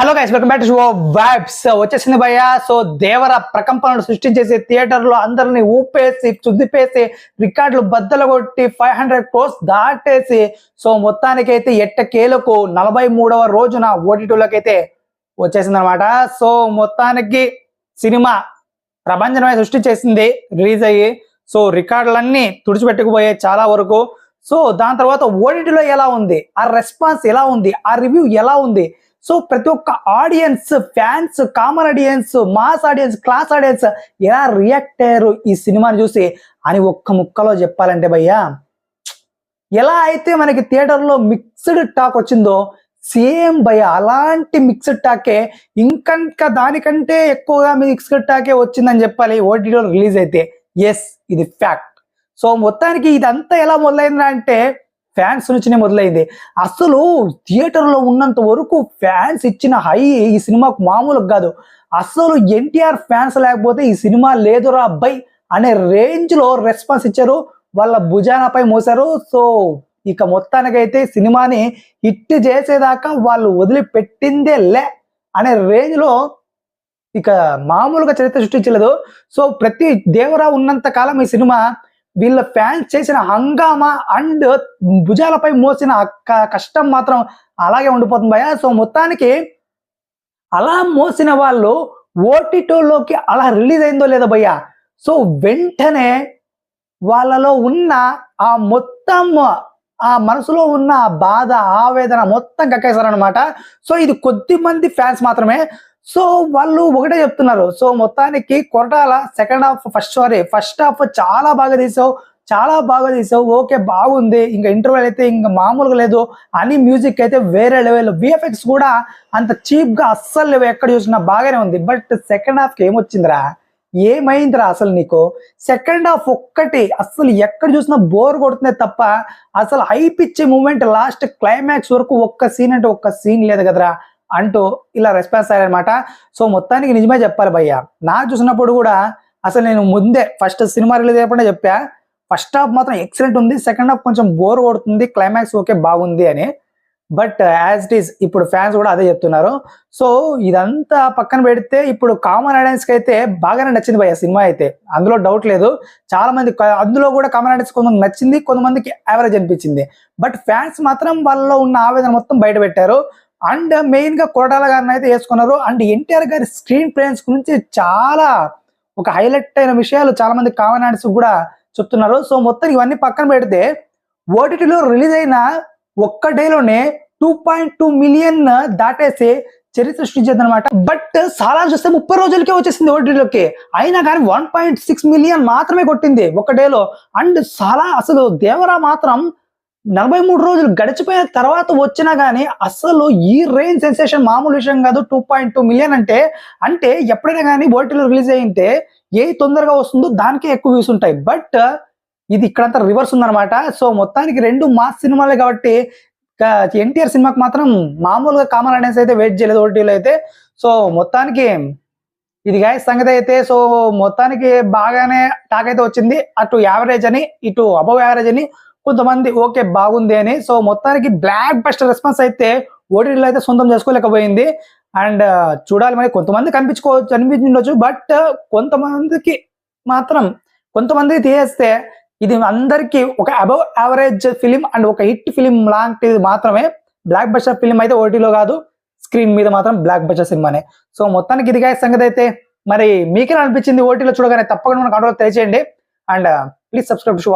Hello guys, welcome back to show vibes. వచ్చేసింది భయ్య. So దేవర ప్రకంపనలు సృష్టించేసి థియేటర్లో అందరిని ఊపేసి చుద్దిపేసి రికార్డులు బద్దలు కొట్టి 500 crores దాటేసి సో మొత్తానికైతే ఎట్టకేలకు 43వ రోజున ఓటీటీలోకి అయితే వచ్చేసింది అనమాట. సో మొత్తానికి సినిమా ప్రపంచమే సృష్టించేసింది రిలీజ్ అయ్యి. సో రికార్డులన్నీ తుడిచిపెట్టుకుపోయాయి చాలా వరకు. సో దాని తర్వాత ఓటీటీలో ఎలా ఉంది, ఆ రెస్పాన్స్ ఎలా ఉంది, ఆ రివ్యూ ఎలా ఉంది, సో ప్రతి ఒక్క audience, fans, common audience, mass audience, class audience ఎలా రియాక్ట్ అయ్యారు ఈ సినిమాని చూసి అని ఒక్క ముక్కలో చెప్పాలంటే భయ్యా, ఎలా అయితే మనకి థియేటర్లో మిక్స్డ్ టాక్ వచ్చిందో సేమ్ భయ్య అలాంటి మిక్స్డ్ టాకే ఇంకా దానికంటే ఎక్కువగా మిక్స్డ్ టాకే వచ్చిందని చెప్పాలి ఓటీటీలో రిలీజ్ అయితే. ఎస్, ఇది ఫ్యాక్ట్. సో మొత్తానికి ఇదంతా ఎలా మొదలైంది అంటే ఫ్యాన్స్ నుంచినే మొదలైంది. అసలు థియేటర్లో ఉన్నంత వరకు ఫ్యాన్స్ ఇచ్చిన హై ఈ సినిమాకు మామూలుగా కాదు. అసలు ఎన్టీఆర్ ఫ్యాన్స్ లేకపోతే ఈ సినిమా లేదురా అబ్బాయి అనే రేంజ్ లో రెస్పాన్స్ ఇచ్చారు, వాళ్ళ భుజానపై మోసారు. సో ఇక మొత్తానికైతే సినిమాని హిట్ చేసేదాకా వాళ్ళు వదిలిపెట్టిందే లే అనే రేంజ్ లో ఇక మామూలుగా చరిత్ర సృష్టించలేదు. సో ప్రతి దేవరా ఉన్నంత కాలం ఈ సినిమా వీళ్ళ ఫ్యాన్స్ చేసిన హంగామా అండ్ భుజాలపై మోసిన కష్టం మాత్రం అలాగే ఉండిపోతుంది భయ్య. సో మొత్తానికి అలా మోసిన వాళ్ళు ఓటీటీలోకి అలా రిలీజ్ అయిందో లేదో భయ్య, సో వెంటనే వాళ్ళలో ఉన్న ఆ మొత్తం ఆ మనసులో ఉన్న బాధ, ఆవేదన మొత్తం కక్కేశారనమాట. సో ఇది కొద్ది మంది ఫ్యాన్స్ మాత్రమే. సో వాళ్ళు ఒకటే చెప్తున్నారు, సో మొత్తానికి కొరటాల ఫస్ట్ హాఫ్ చాలా బాగా తీసావు, ఓకే బాగుంది, ఇంకా ఇంటర్వెల్ అయితే ఇంకా మామూలుగా లేదు అని, మ్యూజిక్ అయితే వేరే లెవెల్, విఎఫ్ఎక్స్ కూడా అంత చీప్ గా అస్సలు లేవు, ఎక్కడ చూసినా బాగానే ఉంది. బట్ సెకండ్ హాఫ్ కి ఏమైందిరా అసలు నీకు? సెకండ్ హాఫ్ ఒక్కటి అసలు ఎక్కడ చూసినా బోర్ కొడుతుంది తప్ప అసలు హైప్ ఇచ్చే మూమెంట్ లాస్ట్ క్లైమాక్స్ వరకు ఒక్క సీన్ అంటే ఒక్క సీన్ లేదు కదరా అంటూ ఇలా రెస్పాన్స్ అయ్యారనమాట. సో మొత్తానికి నిజమే చెప్పాలి భయ్య, నాకు చూసినప్పుడు కూడా అసలు నేను ముందే ఫస్ట్ సినిమా రిలీజ్ అయినప్పుడే చెప్పా, ఫస్ట్ హాఫ్ మాత్రం ఎక్సలెంట్ ఉంది, సెకండ్ హాఫ్ కొంచెం బోర్ కొడుతుంది, క్లైమాక్స్ ఓకే బాగుంది అని. బట్ యాజ్ ఇట్ ఈస్ ఇప్పుడు ఫ్యాన్స్ కూడా అదే చెప్తున్నారు. సో ఇదంతా పక్కన పెడితే ఇప్పుడు కామన్ ఆడియన్స్ కి అయితే బాగానే నచ్చింది భయ్య సినిమా అయితే, అందులో డౌట్ లేదు. చాలా మంది అందులో కూడా కామన్ ఆడియన్స్ కొంతమంది నచ్చింది, కొంతమందికి యావరేజ్ అనిపించింది. బట్ ఫ్యాన్స్ మాత్రం వాళ్ళలో ఉన్న ఆవేదన మొత్తం బయట పెట్టారు. అండ్ మెయిన్ గా కొరటాల గారిని అయితే వేసుకున్నారు. అండ్ ఎన్టీఆర్ గారి స్క్రీన్ ప్లేన్స్ గురించి చాలా ఒక హైలైట్ అయిన విషయాలు చాలా మంది కామన్ ఆడియన్స్ కూడా చెప్తున్నారు. సో మొత్తం ఇవన్నీ పక్కన పెడితే ఓటీటీలో రిలీజ్ అయిన ఒక్క డేలోనే 2.2 మిలియన్ దాటేసి చరిత్ర సృష్టించింది అనమాట. బట్ చాలా చూస్తే 30 రోజులకే వచ్చేసింది ఓటీటీలోకి, అయినా కానీ 1.6 మిలియన్ మాత్రమే కొట్టింది ఒక డేలో. అండ్ చాలా అసలు దేవరా మాత్రం 43 రోజులు గడిచిపోయిన తర్వాత వచ్చినా గానీ అసలు ఈ రేంజ్ సెన్సేషన్ మామూలు విషయం కాదు. 2.2 మిలియన్ అంటే ఎప్పుడైనా కానీ ఓటీటీలో రిలీజ్ అయ్యింటే ఏ తొందరగా వస్తుందో దానికే ఎక్కువ వ్యూస్ ఉంటాయి. బట్ ఇది ఇక్కడంతా రివర్స్ ఉందన్నమాట. సో మొత్తానికి రెండు మాస్ సినిమాలే కాబట్టి ఎన్టీఆర్ సినిమాకి మాత్రం మామూలుగా కామన్ ఆడియన్స్ అయితే వెయిట్ చేయలేదు ఓటీటీలో అయితే. సో మొత్తానికి ఇది గాయస్ సంగతి అయితే. సో మొత్తానికి బాగానే టాక్ అయితే వచ్చింది, అటు యావరేజ్ అని ఇటు అబవ్ యావరేజ్ అని, కొంతమంది ఓకే బాగుంది అని. సో మొత్తానికి బ్లాక్ బస్టర్ రెస్పాన్స్ అయితే ఓటీటీలో అయితే సొంతం చేసుకోలేకపోయింది. అండ్ చూడాలి మరి, కొంతమంది అనిపించవచ్చు, బట్ కొంతమందికి తీసేస్తే ఇది అందరికి ఒక అబవ్ యావరేజ్ ఫిలిం అండ్ ఒక హిట్ ఫిలిం లాంటిది మాత్రమే. బ్లాక్ బస్టర్ ఫిలిం అయితే ఓటీటీలో కాదు, స్క్రీన్ మీద మాత్రం బ్లాక్ బస్టర్ సినిమానే. సో మొత్తానికి ఇది గాయస్ సంగతి అయితే. మరి మీకేలా అనిపించింది ఓటీటీలో చూడగానే? తప్పకుండా మన కామెంట్లో తెలియజేయండి. And please subscribe to show.